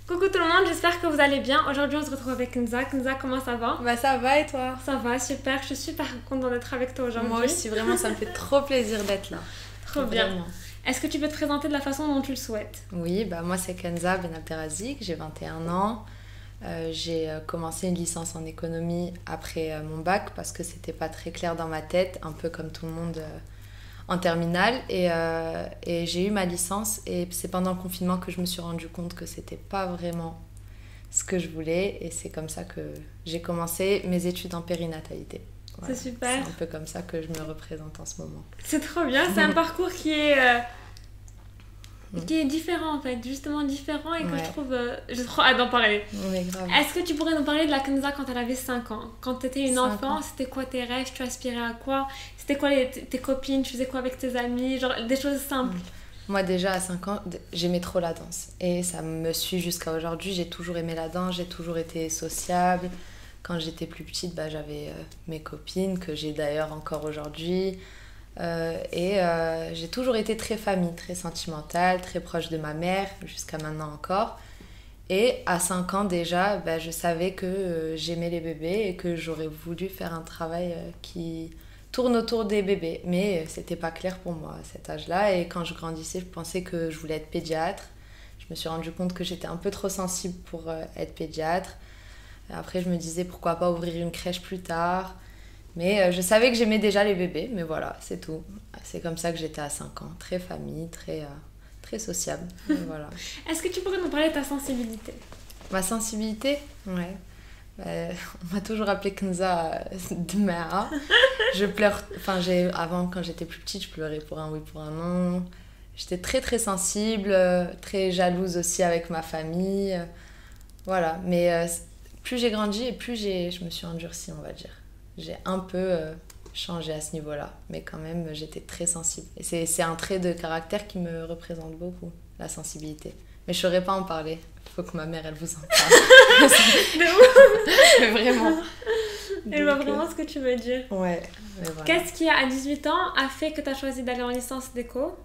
Coucou tout le monde, j'espère que vous allez bien. Aujourd'hui on se retrouve avec Kenza. Kenza, comment ça va? Bah ça va et toi? Ça va, super, je suis super contente d'être avec toi aujourd'hui. Moi aussi, vraiment, ça me fait trop plaisir d'être là. Trop bien. Vraiment. Est-ce que tu peux te présenter de la façon dont tu le souhaites? Oui, bah moi c'est Kenza Benabderazik, j'ai 21 ans. J'ai commencé une licence en économie après mon bac parce que c'était pas très clair dans ma tête, un peu comme tout le monde en terminale. Et j'ai eu ma licence et c'est pendant le confinement que je me suis rendu compte que c'était pas vraiment ce que je voulais. Et c'est comme ça que j'ai commencé mes études en périnatalité. Voilà. C'est super. C'est un peu comme ça que je me représente en ce moment. C'est trop bien, c'est un parcours qui est différent en fait, justement différent et que je trouve... j'ai trop hâte d'en parler. Oui, grave. Est-ce que tu pourrais nous parler de la Kenza quand elle avait 5 ans? Quand tu étais une 5 enfant, ans. c'était quoi tes rêves? Tu aspirais à quoi? C'était quoi tes copines? Tu faisais quoi avec tes amis? Genre des choses simples. Moi déjà à 5 ans, j'aimais trop la danse. Et ça me suit jusqu'à aujourd'hui. J'ai toujours aimé la danse, j'ai toujours été sociable. Quand j'étais plus petite, j'avais mes copines, que j'ai d'ailleurs encore aujourd'hui. J'ai toujours été très famille, très sentimentale, très proche de ma mère, jusqu'à maintenant encore. Et à 5 ans déjà, je savais que j'aimais les bébés et que j'aurais voulu faire un travail qui tourne autour des bébés. Mais c'était pas clair pour moi à cet âge-là. Et quand je grandissais, je pensais que je voulais être pédiatre. Je me suis rendu compte que j'étais un peu trop sensible pour être pédiatre. Après, je me disais pourquoi pas ouvrir une crèche plus tard. Mais je savais que j'aimais déjà les bébés, mais voilà, c'est tout. C'est comme ça que j'étais à 5 ans. Très famille, très sociable. Et voilà. Est-ce que tu pourrais nous parler de ta sensibilité? Ma sensibilité? Ouais. On m'a toujours appelée Kenza Dmea. Je pleure... Enfin, avant, quand j'étais plus petite, je pleurais pour un oui, pour un non. J'étais très, très sensible, très jalouse aussi avec ma famille. Voilà. Mais plus j'ai grandi et plus je me suis endurcie, on va dire. J'ai un peu changé à ce niveau-là, mais quand même j'étais très sensible. Et c'est un trait de caractère qui me représente beaucoup, la sensibilité. Mais je ne saurais pas en parler. Il faut que ma mère, elle vous en parle. Mais vraiment. Elle voit vraiment ce que tu veux dire. Ouais. Mais voilà. Qu'est-ce qui, à 18 ans, a fait que tu as choisi d'aller en licence d'éco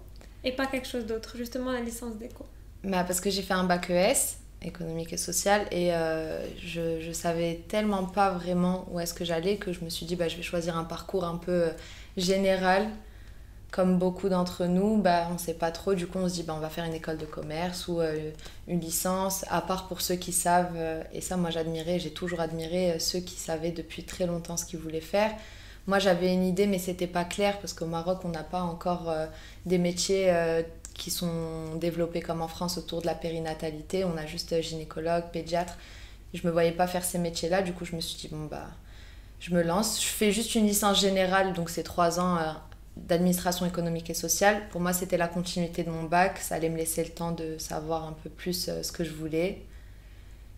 et pas quelque chose d'autre, justement la licence d'éco? Parce que j'ai fait un bac ES, économique et social, et je savais tellement pas vraiment où est-ce que j'allais que je me suis dit je vais choisir un parcours un peu général. Comme beaucoup d'entre nous, on sait pas trop, du coup on se dit on va faire une école de commerce ou une licence, à part pour ceux qui savent, et ça moi j'ai toujours admiré ceux qui savaient depuis très longtemps ce qu'ils voulaient faire. Moi j'avais une idée mais c'était pas clair parce qu'au Maroc on n'a pas encore des métiers qui sont développés comme en France autour de la périnatalité. On a juste gynécologue, pédiatre. Je me voyais pas faire ces métiers-là. Du coup, je me suis dit, je me lance. Je fais juste une licence générale, donc c'est 3 ans d'administration économique et sociale. Pour moi, c'était la continuité de mon bac. Ça allait me laisser le temps de savoir un peu plus ce que je voulais.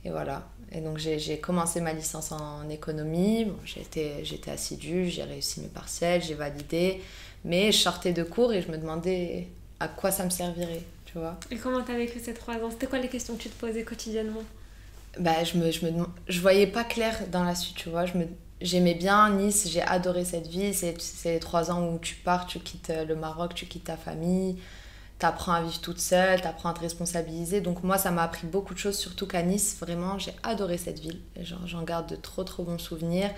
Et voilà. Et donc, j'ai commencé ma licence en économie. Bon, j'étais assidue, j'ai réussi mes partiels, j'ai validé. Mais je sortais de cours et je me demandais à quoi ça me servirait, tu vois. Et comment t'as vécu ces 3 ans? C'était quoi les questions que tu te posais quotidiennement? Je voyais pas clair dans la suite, tu vois. J'aimais bien Nice, j'ai adoré cette vie. C'est les 3 ans où tu pars, tu quittes le Maroc, tu quittes ta famille, t'apprends à vivre toute seule, t'apprends à te responsabiliser. Donc moi, ça m'a appris beaucoup de choses, surtout qu'à Nice, vraiment, j'ai adoré cette ville. J'en garde de trop, trop bons souvenirs.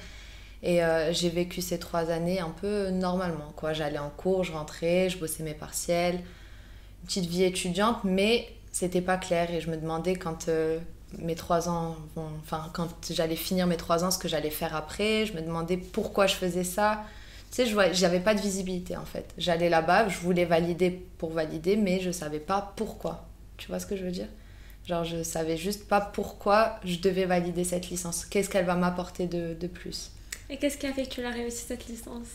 Et j'ai vécu ces 3 années un peu normalement, quoi. J'allais en cours, je rentrais, je bossais mes partiels. Une petite vie étudiante, mais c'était pas clair. Et je me demandais quand mes 3 ans... quand j'allais finir mes 3 ans, ce que j'allais faire après. Je me demandais pourquoi je faisais ça. Tu sais, j'avais pas de visibilité, en fait. J'allais là-bas, je voulais valider pour valider, mais je savais pas pourquoi. Tu vois ce que je veux dire? Genre, je savais juste pas pourquoi je devais valider cette licence. Qu'est-ce qu'elle va m'apporter de plus? Et qu'est-ce qui a fait que tu l'as réussi cette licence?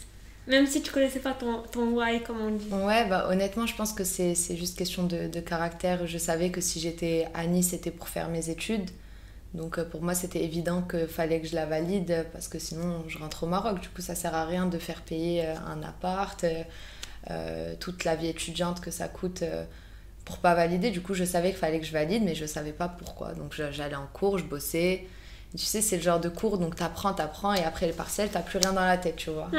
Même si tu connaissais pas ton why, comme on dit. Ouais, honnêtement, je pense que c'est juste question de caractère. Je savais que si j'étais à Nice, c'était pour faire mes études. Donc pour moi, c'était évident qu'il fallait que je la valide parce que sinon, je rentre au Maroc. Du coup, ça sert à rien de faire payer un appart, toute la vie étudiante que ça coûte pour pas valider. Du coup, je savais qu'il fallait que je valide, mais je savais pas pourquoi. Donc j'allais en cours, je bossais. Tu sais, c'est le genre de cours, donc t'apprends, et après les partiels, t'as plus rien dans la tête, tu vois.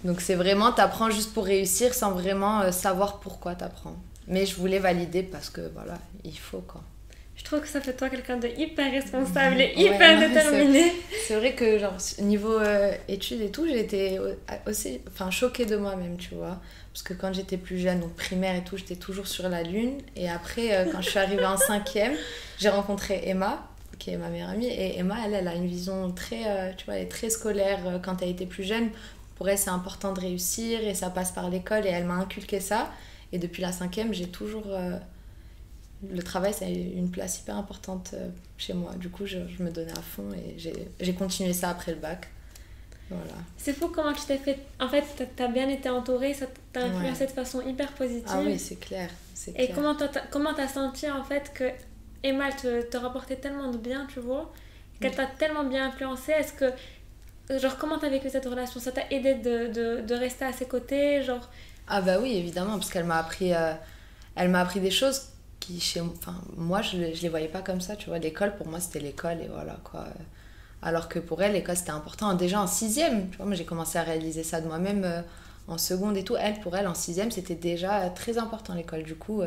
Donc c'est vraiment, t'apprends juste pour réussir sans vraiment savoir pourquoi t'apprends. Mais je voulais valider parce que, voilà, il faut, quoi. Je trouve que ça fait toi quelqu'un de hyper responsable et hyper Ouais, déterminé. c'est vrai que genre niveau études et tout, j'ai été aussi enfin choquée de moi-même, tu vois. Parce que quand j'étais plus jeune, donc primaire et tout, j'étais toujours sur la lune. Et après, quand je suis arrivée en cinquième, j'ai rencontré Emma, qui est ma meilleure amie. Et Emma, elle a une vision très, tu vois, elle est très scolaire quand elle était plus jeune. Pour elle, c'est important de réussir et ça passe par l'école. Et elle m'a inculqué ça. Et depuis la cinquième, j'ai toujours... le travail, c'est une place hyper importante chez moi. Du coup, je me donnais à fond et j'ai continué ça après le bac. Voilà. C'est fou comment tu t'es fait... En fait, t'as bien été entourée, ça t'a influencé Ouais. de façon hyper positive. Ah oui, c'est clair. C'est Et clair. comment t'as senti en fait que Emma te rapportait tellement de bien, tu vois, qu'elle t'a tellement bien influencé. Est-ce que... Genre, comment t'as vécu cette relation? Ça t'a aidé de rester à ses côtés, genre... Ah bah oui, évidemment, parce elle m'a appris des choses qui, enfin, moi, je les voyais pas comme ça, tu vois. L'école, pour moi, c'était l'école et voilà, quoi. Alors que pour elle, l'école, c'était important. Déjà en sixième, tu vois, moi, j'ai commencé à réaliser ça de moi-même en seconde et tout. Pour elle, en sixième, c'était déjà très important, l'école. Du coup,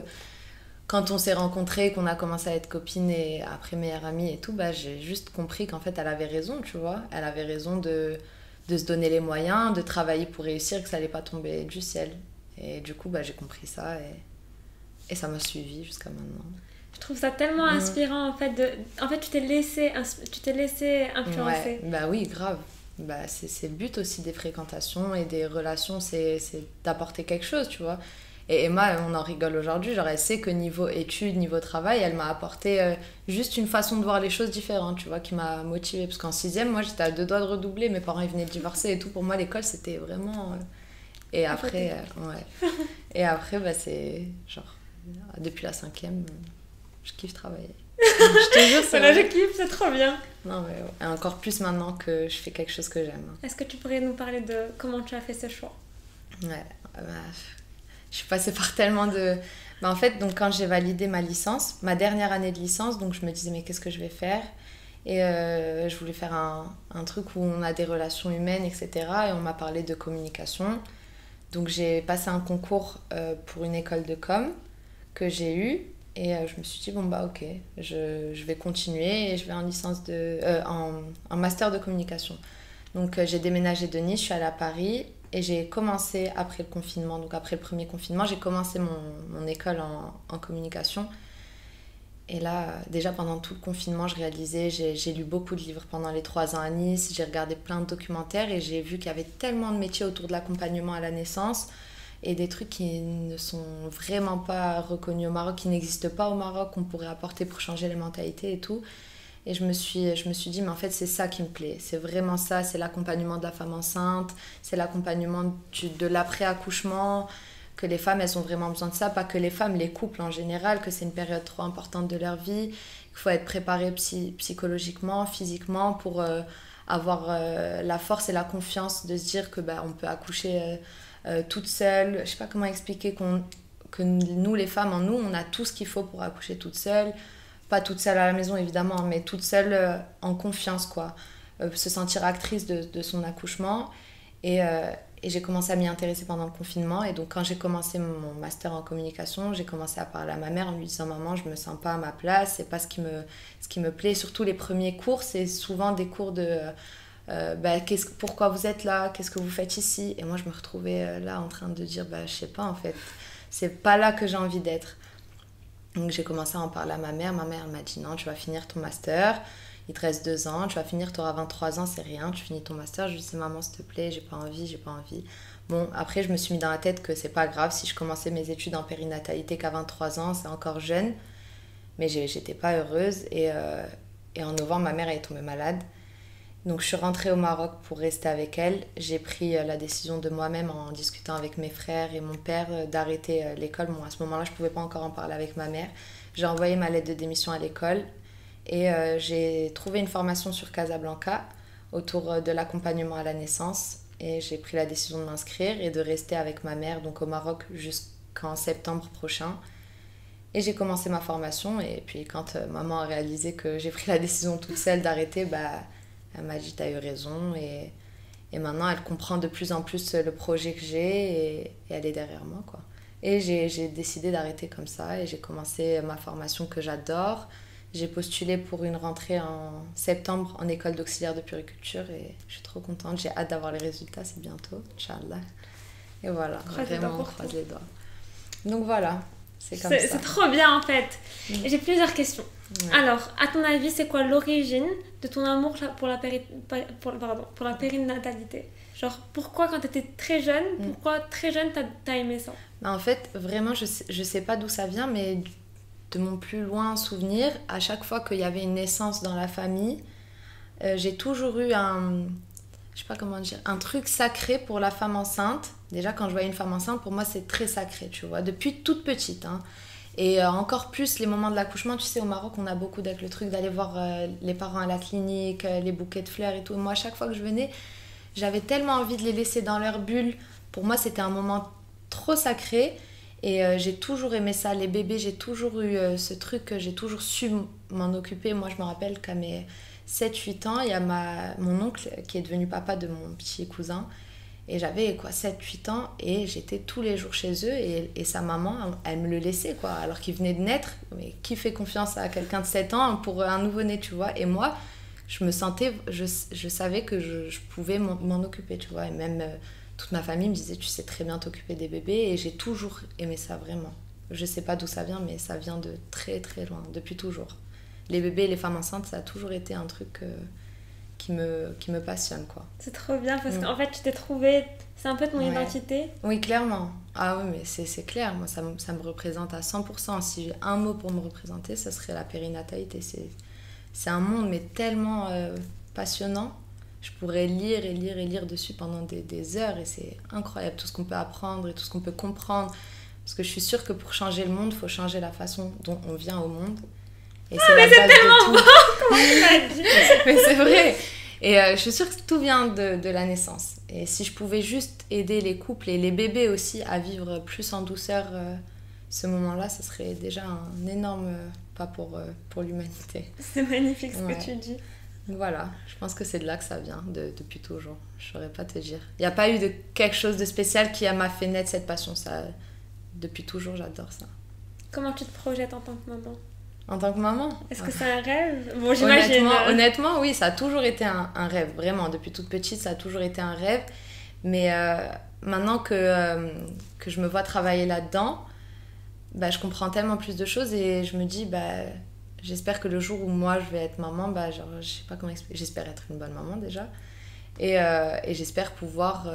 quand on s'est rencontrés, qu'on a commencé à être copines et après meilleure amie et tout, bah, j'ai juste compris qu'en fait, elle avait raison, tu vois. Elle avait raison de se donner les moyens, de travailler pour réussir, que ça allait pas tomber du ciel. Et du coup, bah, j'ai compris ça et ça m'a suivi jusqu'à maintenant. Je trouve ça tellement inspirant, en fait. En fait, tu t'es laissé influencer. Ouais, bah oui, grave. Bah, c'est le but aussi des fréquentations et des relations, c'est d'apporter quelque chose, tu vois. Et Emma, on en rigole aujourd'hui, genre elle sait que niveau études, niveau travail, elle m'a apporté juste une façon de voir les choses différentes, tu vois, qui m'a motivée. Parce qu'en sixième, moi j'étais à deux doigts de redoubler, mes parents ils venaient de divorcer et tout. Pour moi, l'école c'était vraiment. Et après, ouais. Et après, bah, c'est genre, depuis la cinquième, je kiffe travailler. Je te jure, c'est Voilà, je vrai. kiffe, c'est trop bien. Non, mais ouais. Et encore plus maintenant que je fais quelque chose que j'aime. Est-ce que tu pourrais nous parler de comment tu as fait ce choix? Ouais, bah, je suis passée par tellement de... Bah, en fait, donc, quand j'ai validé ma licence, ma dernière année de licence, donc je me disais, mais qu'est-ce que je vais faire? Et je voulais faire un truc où on a des relations humaines, etc. Et on m'a parlé de communication. Donc j'ai passé un concours pour une école de com que j'ai eu. Et je me suis dit, bon bah ok, je vais continuer et je vais en licence en master de communication. Donc j'ai déménagé de Nice, je suis allée à Paris et j'ai commencé après le confinement, donc après le premier confinement, j'ai commencé mon école en communication. Et là, déjà pendant tout le confinement, je réalisais, j'ai lu beaucoup de livres pendant les 3 ans à Nice, j'ai regardé plein de documentaires et j'ai vu qu'il y avait tellement de métiers autour de l'accompagnement à la naissance et des trucs qui ne sont vraiment pas reconnus au Maroc, qui n'existent pas au Maroc, qu'on pourrait apporter pour changer les mentalités et tout. Et je me suis dit, mais en fait, c'est ça qui me plaît. C'est vraiment ça, c'est l'accompagnement de la femme enceinte, c'est l'accompagnement de l'après-accouchement, que les femmes, elles ont vraiment besoin de ça. Pas que les femmes, les couples en général, que c'est une période trop importante de leur vie, qu'il faut être préparé psychologiquement, physiquement pour avoir la force et la confiance de se dire que on peut accoucher toute seule. Je sais pas comment expliquer que nous, les femmes, en nous, on a tout ce qu'il faut pour accoucher toute seule. Pas toute seule à la maison évidemment, mais toute seule en confiance quoi. Se sentir actrice de son accouchement. Et j'ai commencé à m'y intéresser pendant le confinement. Et donc quand j'ai commencé mon master en communication, j'ai commencé à parler à ma mère en lui disant maman, je me sens pas à ma place, c'est pas ce qui me plaît. Surtout les premiers cours, c'est souvent des cours de pourquoi vous êtes là, qu'est-ce que vous faites ici. Et moi je me retrouvais là en train de dire je sais pas en fait, c'est pas là que j'ai envie d'être. Donc j'ai commencé à en parler à ma mère m'a dit non, tu vas finir ton master, il te reste 2 ans, tu vas finir, tu auras 23 ans, c'est rien, tu finis ton master. Je lui dis maman s'il te plaît, j'ai pas envie. Bon, après je me suis mis dans la tête que c'est pas grave, si je commençais mes études en périnatalité qu'à 23 ans, c'est encore jeune, mais j'étais pas heureuse et en novembre ma mère est tombée malade. Donc je suis rentrée au Maroc pour rester avec elle. J'ai pris la décision de moi-même en discutant avec mes frères et mon père d'arrêter l'école. Bon, à ce moment-là, je ne pouvais pas encore en parler avec ma mère. J'ai envoyé ma lettre de démission à l'école et j'ai trouvé une formation sur Casablanca autour de l'accompagnement à la naissance. Et j'ai pris la décision de m'inscrire et de rester avec ma mère donc au Maroc jusqu'en septembre prochain. Et j'ai commencé ma formation et puis quand maman a réalisé que j'ai pris la décision toute seule d'arrêter, elle m'a dit t'as eu raison et maintenant elle comprend de plus en plus le projet que j'ai et elle est derrière moi quoi. Et j'ai décidé d'arrêter comme ça et j'ai commencé ma formation que j'adore. J'ai postulé pour une rentrée en septembre en école d'auxiliaire de puériculture et je suis trop contente. J'ai hâte d'avoir les résultats, c'est bientôt, Inch'Allah. Et voilà, vraiment on croise les doigts. Donc voilà, c'est comme ça. C'est trop bien en fait. Et j'ai plusieurs questions. Ouais. Alors, à ton avis, c'est quoi l'origine de ton amour pour la périnatalité? Genre, pourquoi quand t'étais très jeune, pourquoi très jeune t'as aimé ça? Bah, en fait, vraiment, je sais pas d'où ça vient, mais de mon plus loin souvenir, à chaque fois qu'il y avait une naissance dans la famille, j'ai toujours eu je sais pas comment dire, un truc sacré pour la femme enceinte. Déjà, quand je voyais une femme enceinte, pour moi, c'est très sacré, tu vois, depuis toute petite, hein. Et encore plus les moments de l'accouchement, tu sais, au Maroc, on a beaucoup avec le truc d'aller voir les parents à la clinique, les bouquets de fleurs et tout. Moi, à chaque fois que je venais, j'avais tellement envie de les laisser dans leur bulle. Pour moi, c'était un moment trop sacré. Et j'ai toujours aimé ça. Les bébés, j'ai toujours eu ce truc, que j'ai toujours su m'en occuper. Moi, je me rappelle qu'à mes 7-8 ans, il y a mon oncle qui est devenu papa de mon petit cousin. Et j'avais quoi, 7-8 ans et j'étais tous les jours chez eux et sa maman, elle me le laissait quoi, alors qu'il venait de naître. Mais qui fait confiance à quelqu'un de 7 ans pour un nouveau-né, tu vois? Et moi, je savais que je pouvais m'en occuper, tu vois? Et même toute ma famille me disait, tu sais très bien t'occuper des bébés et j'ai toujours aimé ça vraiment. Je sais pas d'où ça vient, mais ça vient de très très loin, depuis toujours. Les bébés et les femmes enceintes, ça a toujours été un truc... qui me passionne quoi. C'est trop bien parce qu'en fait tu t'es trouvé, c'est un peu ton identité. Oui, clairement. Ah oui, mais c'est clair, moi ça me représente à 100%. Si j'ai un mot pour me représenter, ça serait la périnatalité. C'est un monde mais tellement passionnant. Je pourrais lire et lire et lire dessus pendant des heures et c'est incroyable tout ce qu'on peut apprendre et tout ce qu'on peut comprendre. Parce que je suis sûre que pour changer le monde, il faut changer la façon dont on vient au monde. Et c'est mais la c'est base tellement de tout. beau. Comment tu m'as dit? Mais c'est vrai. Et je suis sûre que tout vient de la naissance. Et si je pouvais juste aider les couples et les bébés aussi à vivre plus en douceur ce moment-là, ce serait déjà un énorme pas pour l'humanité. C'est magnifique ce que tu dis. Voilà, je pense que c'est de là que ça vient, depuis toujours. Je saurais pas te dire. Il n'y a pas eu de quelque chose de spécial qui m'a fait naître cette passion. Ça, depuis toujours, j'adore ça. Comment tu te projettes en tant que maman? En tant que maman? Est-ce que c'est un rêve? Bon, j'imagine. Honnêtement, oui, ça a toujours été un rêve. Vraiment, depuis toute petite, ça a toujours été un rêve. Mais maintenant que je me vois travailler là-dedans, bah, je comprends tellement plus de choses et je me dis, bah, j'espère que le jour où moi, je vais être maman, bah, genre, je sais pas comment expliquer, j'espère être une bonne maman déjà. Et j'espère pouvoir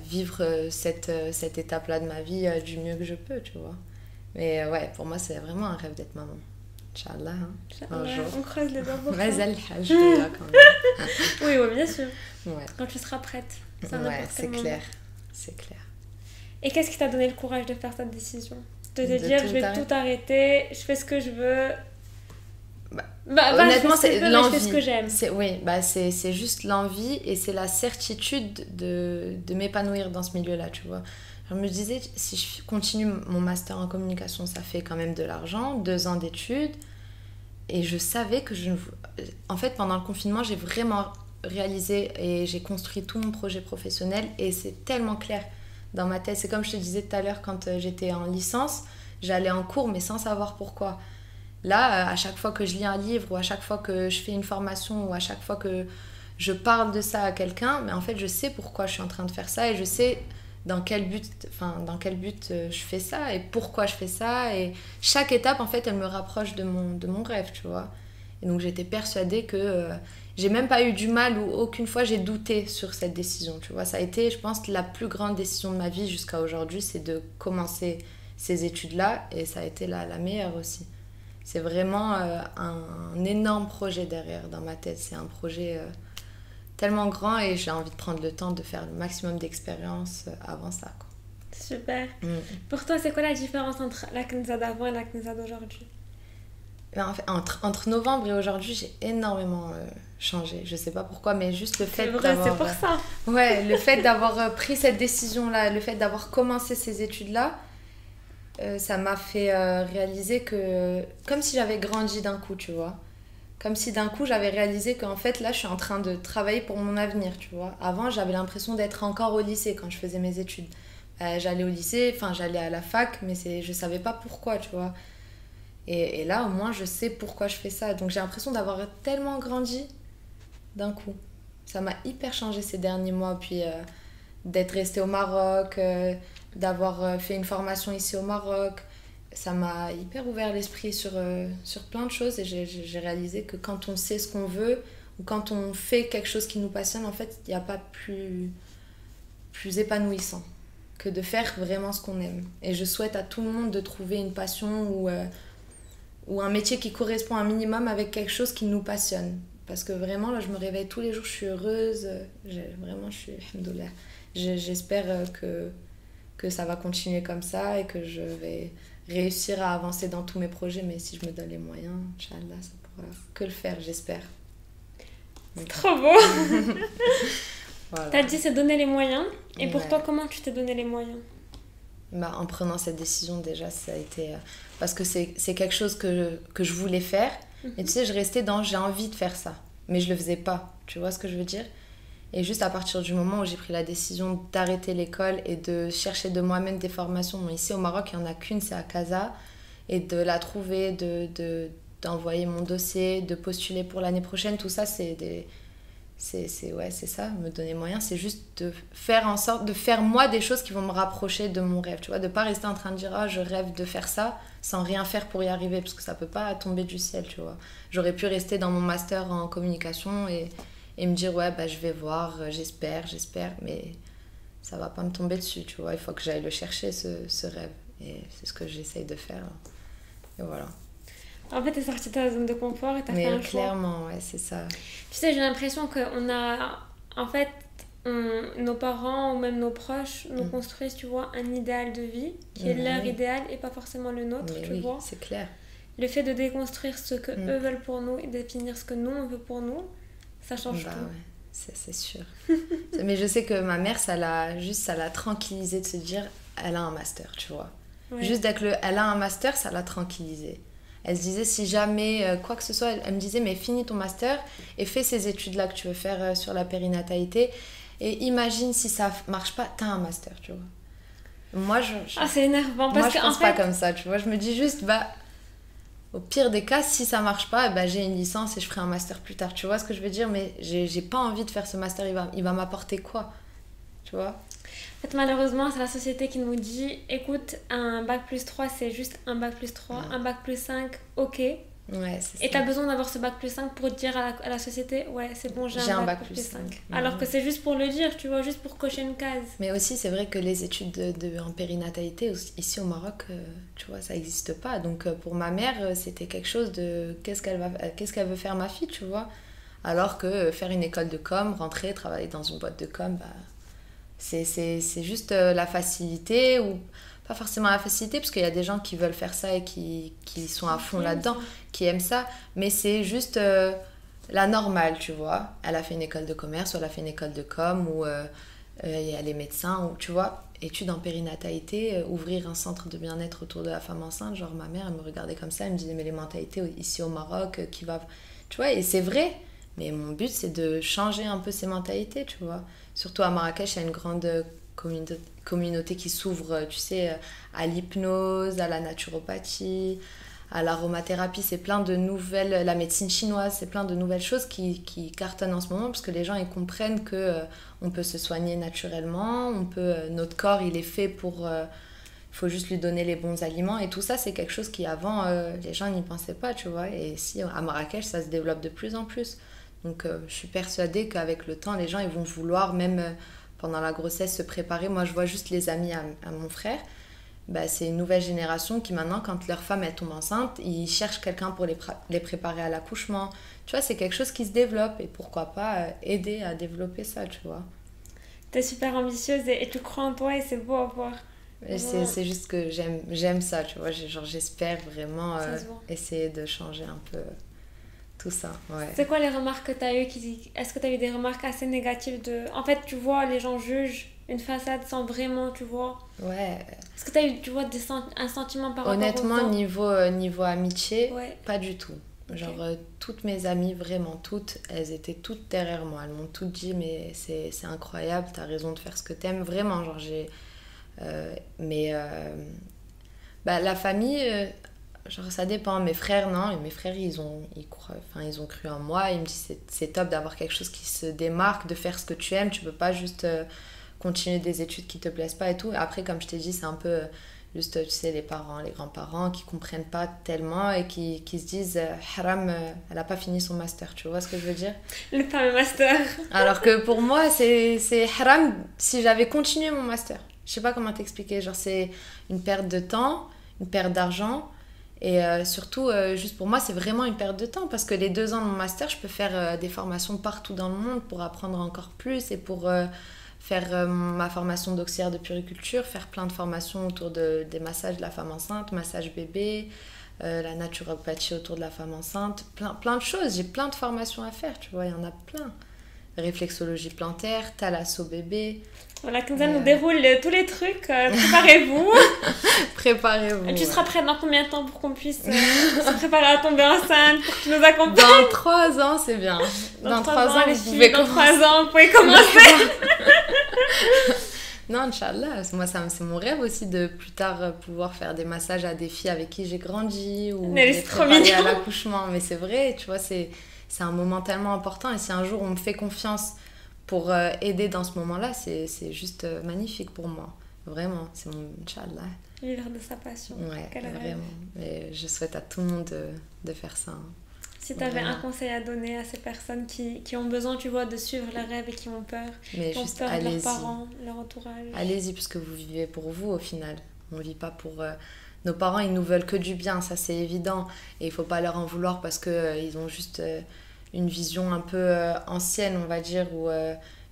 vivre cette étape-là de ma vie du mieux que je peux, tu vois. Mais ouais, pour moi, c'est vraiment un rêve d'être maman. Inch'Allah, hein. Un jour. On creuse les doigts pour ça. Mais elle je là quand même. Oui, bien sûr. Ouais. Quand tu seras prête. Ouais, c'est clair. C'est clair. Et qu'est-ce qui t'a donné le courage de faire cette décision? De te dire, je vais tout arrêter, je fais ce que je veux. Honnêtement, c'est l'envie. Je fais ce que j'aime. C'est juste l'envie et c'est la certitude de m'épanouir dans ce milieu-là, tu vois. Je me disais, si je continue mon master en communication, ça fait quand même de l'argent, 2 ans d'études. Et je savais que en fait, pendant le confinement, j'ai vraiment réalisé et j'ai construit tout mon projet professionnel. Et c'est tellement clair dans ma tête. C'est comme je te disais tout à l'heure, quand j'étais en licence, j'allais en cours, mais sans savoir pourquoi. Là, à chaque fois que je lis un livre, ou à chaque fois que je fais une formation, ou à chaque fois que je parle de ça à quelqu'un, mais en fait, je sais pourquoi je suis en train de faire ça et je sais... dans quel but je fais ça et pourquoi je fais ça et chaque étape en fait elle me rapproche de mon rêve, tu vois. Et donc j'étais persuadée que j'ai même pas eu du mal ou aucune fois j'ai douté sur cette décision, tu vois. Ça a été, je pense, la plus grande décision de ma vie jusqu'à aujourd'hui, c'est de commencer ces études là et ça a été la meilleure aussi. C'est vraiment un énorme projet derrière dans ma tête, c'est un projet tellement grand et j'ai envie de prendre le temps de faire le maximum d'expérience avant ça, quoi. Super. Pour toi, c'est quoi la différence entre la Kenza d'avant et la Kenza d'aujourd'hui? En fait, entre novembre et aujourd'hui, j'ai énormément changé. Je sais pas pourquoi, mais juste le fait d'avoir... C'est pour ça. Ouais, le fait d'avoir pris cette décision-là, le fait d'avoir commencé ces études-là, ça m'a fait réaliser que... Comme si j'avais grandi d'un coup, tu vois. Comme si d'un coup j'avais réalisé qu'en fait là je suis en train de travailler pour mon avenir, tu vois. Avant j'avais l'impression d'être encore au lycée quand je faisais mes études. J'allais au lycée, j'allais à la fac, mais je savais pas pourquoi, tu vois. Et là, au moins, je sais pourquoi je fais ça. Donc j'ai l'impression d'avoir tellement grandi d'un coup. Ça m'a hyper changé ces derniers mois. Puis d'être restée au Maroc, d'avoir fait une formation ici au Maroc, ça m'a hyper ouvert l'esprit sur plein de choses. Et j'ai réalisé que quand on sait ce qu'on veut, ou quand on fait quelque chose qui nous passionne, en fait, il n'y a pas plus épanouissant que de faire vraiment ce qu'on aime. Et je souhaite à tout le monde de trouver une passion ou un métier qui correspond un minimum avec quelque chose qui nous passionne. Parce que vraiment, là, je me réveille tous les jours, je suis heureuse. Vraiment, je suis... Alhamdoulilah. J'espère que ça va continuer comme ça et que je vais réussir à avancer dans tous mes projets. Mais si je me donne les moyens, Inch'Allah, ça pourra que le faire, j'espère. C'est trop beau. Voilà. T'as dit c'est donner les moyens. Et pour Ouais. toi, comment tu t'es donné les moyens? Bah, en prenant cette décision, déjà, ça a été... parce que c'est quelque chose que je voulais faire. Et tu sais, je restais dans j'ai envie de faire ça. Mais je le faisais pas. Tu vois ce que je veux dire? Et juste à partir du moment où j'ai pris la décision d'arrêter l'école et de chercher de moi-même des formations, bon, ici au Maroc, il n'y en a qu'une, c'est à Casa, et de la trouver, d'envoyer mon dossier, de postuler pour l'année prochaine, tout ça, c'est ça, me donner moyen, c'est juste de faire en sorte de faire moi des choses qui vont me rapprocher de mon rêve, tu vois, de pas rester en train de dire je rêve de faire ça sans rien faire pour y arriver, parce que ça peut pas tomber du ciel, tu vois. J'aurais pu rester dans mon master en communication et me dire ouais bah je vais voir, j'espère, mais ça va pas me tomber dessus, tu vois, il faut que j'aille le chercher ce rêve, et c'est ce que j'essaye de faire, et voilà. En fait, t'es sortie de ta zone de confort et t'as fait un choix. Clairement, ouais, c'est ça. Tu sais, j'ai l'impression qu'on a... En fait, nos parents ou même nos proches nous construisent, tu vois, un idéal de vie qui est leur idéal et pas forcément le nôtre, Mais tu oui, vois. c'est clair. Le fait de déconstruire ce que eux veulent pour nous et définir ce que nous, on veut pour nous, ça change tout. Ouais, c'est sûr. Mais je sais que ma mère, ça l'a tranquillisée de se dire elle a un master, tu vois. Ouais. Juste avec elle a un master, ça l'a tranquillisée. Elle se disait si jamais quoi que ce soit, elle me disait mais finis ton master et fais ces études-là que tu veux faire sur la périnatalité et imagine si ça marche pas, t'as un master, tu vois. Moi, c'est énervant parce moi, je pense pas comme ça, tu vois. Je me dis juste au pire des cas, si ça marche pas, j'ai une licence et je ferai un master plus tard. Tu vois ce que je veux dire? Mais j'ai pas envie de faire ce master. Il va m'apporter quoi? Tu vois? En fait, malheureusement, c'est la société qui nous dit écoute, un bac plus 3, c'est juste un bac plus 3. Un bac plus 5, ok. Ouais, c'est ça. Et t'as besoin d'avoir ce bac plus 5 pour dire à la société ouais, c'est bon, j'ai un bac plus 5. Alors que c'est juste pour le dire, tu vois, juste pour cocher une case. Mais aussi, c'est vrai que les études en périnatalité, ici au Maroc, tu vois, ça n'existe pas. Donc pour ma mère, c'était quelque chose de qu'est-ce qu'elle veut faire ma fille, tu vois. Alors que faire une école de com, rentrer, travailler dans une boîte de com, c'est juste la facilité ou pas forcément la facilité parce qu'il y a des gens qui veulent faire ça et qui sont à fond là-dedans, qui aiment ça, mais c'est juste la normale, tu vois. Elle a fait une école de commerce ou elle a fait une école de com ou elle est médecin ou tu vois, études en périnatalité, ouvrir un centre de bien-être autour de la femme enceinte, genre ma mère elle me regardait comme ça, elle me disait mais les mentalités ici au Maroc qui va, tu vois, et c'est vrai. Mais mon but, c'est de changer un peu ces mentalités, tu vois. Surtout à Marrakech, il y a une grande communauté qui s'ouvre, tu sais, à l'hypnose, à la naturopathie, à l'aromathérapie. C'est plein de nouvelles... La médecine chinoise, c'est plein de nouvelles choses qui cartonnent en ce moment parce que les gens, ils comprennent qu'on peut se soigner naturellement, notre corps, il est fait pour... Il faut juste lui donner les bons aliments. Et tout ça, c'est quelque chose qui, avant, les gens n'y pensaient pas, tu vois. Et ici, à Marrakech, ça se développe de plus en plus. Donc je suis persuadée qu'avec le temps, les gens ils vont vouloir même pendant la grossesse se préparer. Moi je vois juste les amis à mon frère. C'est une nouvelle génération qui maintenant quand leur femme elle tombe enceinte, ils cherchent quelqu'un pour les préparer à l'accouchement. Tu vois, c'est quelque chose qui se développe et pourquoi pas aider à développer ça, tu vois. T'es super ambitieuse et tu crois en toi et c'est beau à voir. C'est juste que j'aime ça, tu vois. J'espère vraiment essayer de changer un peu... tout ça, ouais. C'est quoi les remarques que tu as eues Est-ce que tu as eu des remarques assez négatives En fait, tu vois, les gens jugent une façade sans vraiment, tu vois. Ouais. Est-ce que tu as eu, tu vois, un sentiment par Honnêtement, rapport aux Honnêtement, niveau amitié, ouais. Pas du tout. Okay. Genre, toutes mes amies, vraiment toutes, elles étaient toutes derrière moi. Elles m'ont toutes dit, mais c'est incroyable, t'as raison de faire ce que t'aimes. Vraiment, genre, la famille... genre ça dépend. Mes frères, non, et mes frères, ils ont cru en moi. Ils me disent c'est top d'avoir quelque chose qui se démarque, de faire ce que tu aimes. Tu peux pas juste continuer des études qui te plaisent pas et tout. Et après, comme je t'ai dit, c'est un peu juste, tu sais, les parents, les grands-parents qui comprennent pas tellement et qui se disent Haram, elle a pas fini son master. Tu vois ce que je veux dire? Le fameux master. Alors que pour moi, c'est haram si j'avais continué mon master. Je sais pas comment t'expliquer. Genre, c'est une perte de temps, une perte d'argent. Et surtout, juste pour moi, c'est vraiment une perte de temps. Parce que les 2 ans de mon master, je peux faire des formations partout dans le monde pour apprendre encore plus et pour faire ma formation d'auxiliaire de puériculture, faire plein de formations autour des massages de la femme enceinte, massage bébé, la naturopathie autour de la femme enceinte, plein de choses. J'ai plein de formations à faire, tu vois, il y en a plein. Réflexologie plantaire, thalasso bébé. Voilà, Kenza nous déroule tous les trucs. Préparez-vous. Préparez-vous. Tu seras prête dans combien de temps pour qu'on puisse se préparer à tomber enceinte, pour que tu nous accompagnes? Dans 3 ans, c'est bien. Dans 3 ans, vous pouvez commencer. Dans 3 ans, vous pouvez commencer. Non, Inch'Allah, moi c'est mon rêve aussi de plus tard pouvoir faire des massages à des filles avec qui j'ai grandi ou les préparer à l'accouchement. Mais c'est vrai, tu vois, c'est un moment tellement important et si un jour on me fait confiance pour aider dans ce moment-là, c'est juste magnifique pour moi. Vraiment, c'est mon Inch'Allah. Vivre de sa passion. Ouais, vraiment. Et je souhaite à tout le monde de faire ça. Si tu avais un conseil à donner à ces personnes qui ont besoin, tu vois, de suivre leurs rêves et qui ont peur, mais qui ont peur de leurs parents, leur entourage. Allez-y, parce que vous vivez pour vous au final. On ne vit pas pour... Nos parents, ils nous veulent que du bien, ça c'est évident. Et il ne faut pas leur en vouloir parce qu'ils ont juste une vision un peu ancienne, on va dire, ou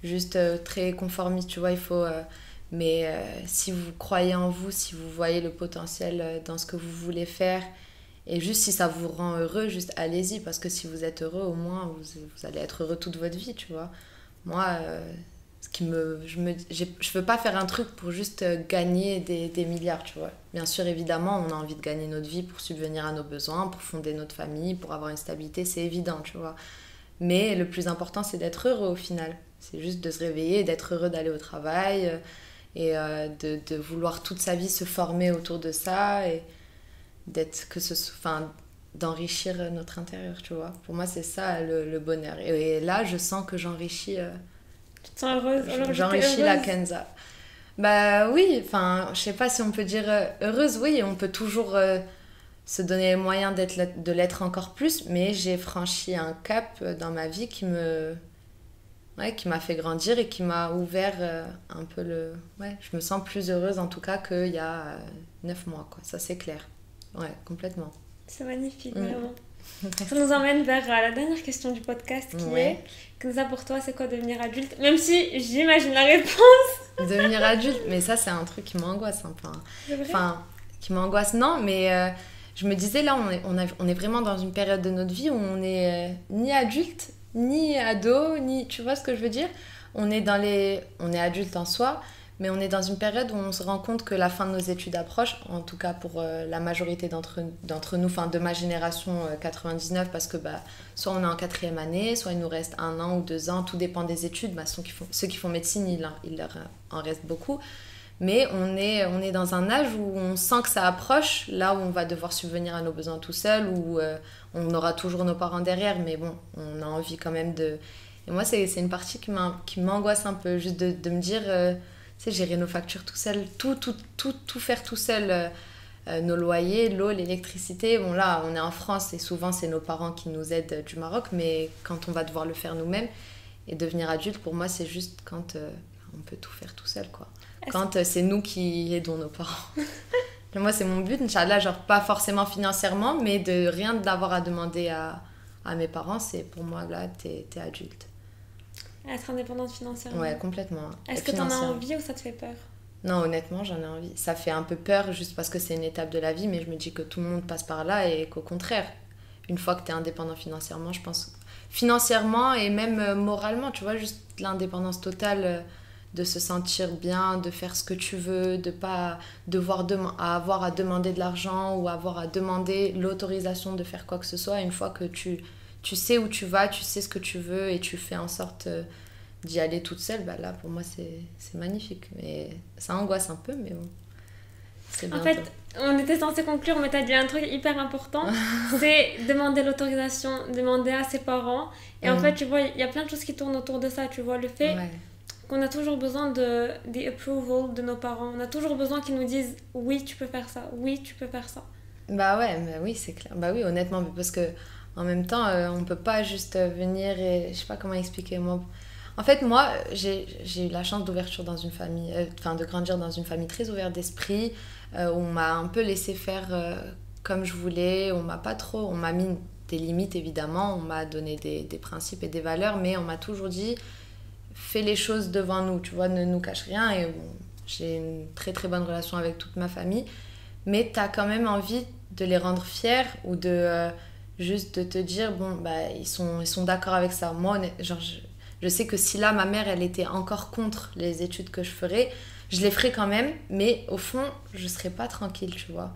juste très conformiste, tu vois, il faut... mais si vous croyez en vous, si vous voyez le potentiel dans ce que vous voulez faire, et juste si ça vous rend heureux, juste allez-y, parce que si vous êtes heureux, au moins, vous allez être heureux toute votre vie, tu vois. Moi, je veux pas faire un truc pour juste gagner des milliards, tu vois. Bien sûr, évidemment, on a envie de gagner notre vie pour subvenir à nos besoins, pour fonder notre famille, pour avoir une stabilité, c'est évident, tu vois. Mais le plus important, c'est d'être heureux au final. C'est juste de se réveiller, d'être heureux d'aller au travail et de vouloir toute sa vie se former autour de ça et d'enrichir notre intérieur, tu vois. Pour moi, c'est ça le bonheur. Et là, je sens que j'enrichis... Tu te sens heureuse? J'enrichis la Kenza. Bah oui, enfin, je sais pas si on peut dire heureuse, oui, on peut toujours se donner les moyens de l'être encore plus, mais j'ai franchi un cap dans ma vie qui m'a fait grandir et qui m'a ouvert un peu je me sens plus heureuse en tout cas qu'il y a 9 mois, quoi. Ça, c'est clair. Ouais, complètement. C'est magnifique, vraiment. Ça nous emmène vers la dernière question du podcast qui est Kenza, pour toi, c'est quoi devenir adulte? Même si j'imagine la réponse. Devenir adulte, mais ça, c'est un truc qui m'angoisse un peu. Enfin, qui m'angoisse, non, mais je me disais, là, on est vraiment dans une période de notre vie où on n'est ni adulte, ni ado, ni... Tu vois ce que je veux dire? On est adulte en soi, mais on est dans une période où on se rend compte que la fin de nos études approche, en tout cas pour la majorité d'entre nous, enfin de ma génération 99, parce que soit on est en 4e année, soit il nous reste 1 an ou 2 ans, tout dépend des études. Ceux qui font médecine, il leur en reste beaucoup. Mais on est dans un âge où on sent que ça approche, là où on va devoir subvenir à nos besoins tout seul, où on aura toujours nos parents derrière, mais bon, on a envie quand même de... Et moi, c'est une partie qui m'angoisse un peu, juste de me dire... tu sais, gérer nos factures tout seul, tout faire tout seul, nos loyers, l'eau, l'électricité. Bon, là, on est en France et souvent, c'est nos parents qui nous aident du Maroc, mais quand on va devoir le faire nous-mêmes, et devenir adulte, pour moi, c'est juste quand on peut tout faire tout seul, quoi. Quand c'est nous qui aidons nos parents. Moi, c'est mon but, Inch'Allah, genre pas forcément financièrement, mais de rien d'avoir à demander à mes parents, c'est pour moi, là, t'es adulte. Être indépendante financièrement. Ouais, complètement. Est-ce que t'en as envie ou ça te fait peur? Non, honnêtement, j'en ai envie. Ça fait un peu peur juste parce que c'est une étape de la vie, mais je me dis que tout le monde passe par là et qu'au contraire, une fois que t'es indépendant financièrement, je pense... Financièrement et même moralement, tu vois, juste l'indépendance totale, de se sentir bien, de faire ce que tu veux, de pas devoir avoir à demander de l'argent ou avoir à demander l'autorisation de faire quoi que ce soit. Une fois que tu sais où tu vas, tu sais ce que tu veux et tu fais en sorte d'y aller toute seule, là pour moi c'est magnifique. Mais ça angoisse un peu, mais bon. c'est En bientôt. fait, on était censé conclure, mais t'as dit un truc hyper important, c'est demander l'autorisation, demander à ses parents. Et en fait, tu vois, il y a plein de choses qui tournent autour de ça, tu vois. Le fait Ouais. qu'on a toujours besoin des approval de nos parents. On a toujours besoin qu'ils nous disent « Oui, tu peux faire ça. Oui, tu peux faire ça. » Bah ouais, mais oui, c'est clair. Bah oui, honnêtement, parce que en même temps, on peut pas juste venir et je sais pas comment expliquer. Moi, en fait, moi, j'ai eu la chance d'ouverture dans une famille, enfin de grandir dans une famille très ouverte d'esprit, où on m'a un peu laissé faire comme je voulais. On m'a pas trop, on m'a mis des limites évidemment, on m'a donné des principes et des valeurs, mais on m'a toujours dit fais les choses devant nous, tu vois, ne nous cache rien. Et bon, j'ai une très très bonne relation avec toute ma famille, mais t'as quand même envie de les rendre fiers ou de juste de te dire bon bah ils sont d'accord avec ça. Moi genre je sais que si là ma mère elle était encore contre les études que je ferais, je les ferais quand même, mais au fond je serais pas tranquille, tu vois,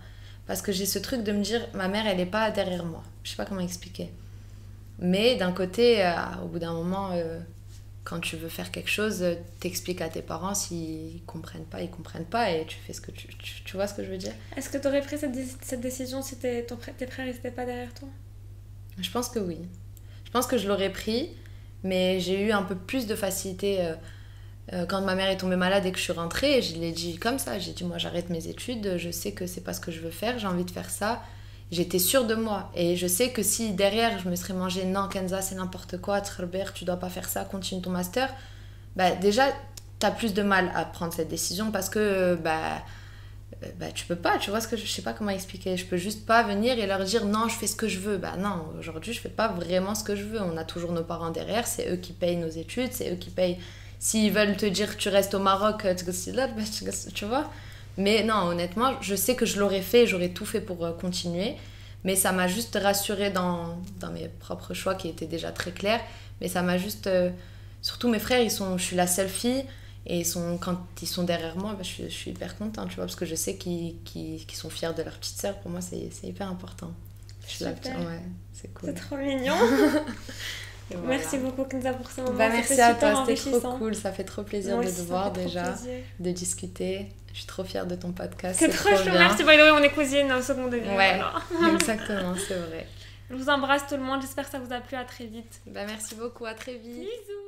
parce que j'ai ce truc de me dire ma mère elle est pas derrière moi, je sais pas comment expliquer, mais d'un côté au bout d'un moment quand tu veux faire quelque chose, t'expliques à tes parents, s'ils comprennent pas, ils comprennent pas, et tu fais ce que tu vois ce que je veux dire. Est-ce que tu aurais pris cette décision si tes frères n'étaient pas derrière toi? Je pense que oui. Je pense que je l'aurais pris, mais j'ai eu un peu plus de facilité quand ma mère est tombée malade et que je suis rentrée. Je l'ai dit comme ça. J'ai dit, moi, j'arrête mes études. Je sais que c'est pas ce que je veux faire. J'ai envie de faire ça. J'étais sûre de moi. Et je sais que si derrière, je me serais mangé, non, Kenza, c'est n'importe quoi. Tchrbert, tu dois pas faire ça. Continue ton master. Bah, déjà, t'as plus de mal à prendre cette décision parce que... bah tu peux pas, tu vois ce que je sais pas comment expliquer, je peux juste pas venir et leur dire non je fais ce que je veux. Bah non, aujourd'hui je fais pas vraiment ce que je veux, on a toujours nos parents derrière, c'est eux qui payent nos études, c'est eux qui payent, s'ils veulent te dire tu restes au Maroc, tu vois. Mais non, honnêtement je sais que je l'aurais fait, j'aurais tout fait pour continuer, mais ça m'a juste rassurée dans mes propres choix qui étaient déjà très clairs, mais ça m'a juste surtout mes frères, je suis la seule fille. Et quand ils sont derrière moi, bah, je suis hyper contente, tu vois, parce que je sais qu'ils sont fiers de leur petite sœur. Pour moi, c'est hyper important. Je suis la petite, ouais, c'est cool. C'est trop mignon. Voilà. Merci beaucoup, Kenza, pour ce moment. Bah, merci à toi, c'était trop cool. Ça fait trop plaisir de te voir déjà, de discuter. Je suis trop fière de ton podcast. C'est trop chou, merci. By the way, on est cousines au second degré. Ouais, voilà. Exactement, c'est vrai. Je vous embrasse tout le monde, j'espère que ça vous a plu, à très vite. Bah, merci beaucoup, à très vite. Bisous.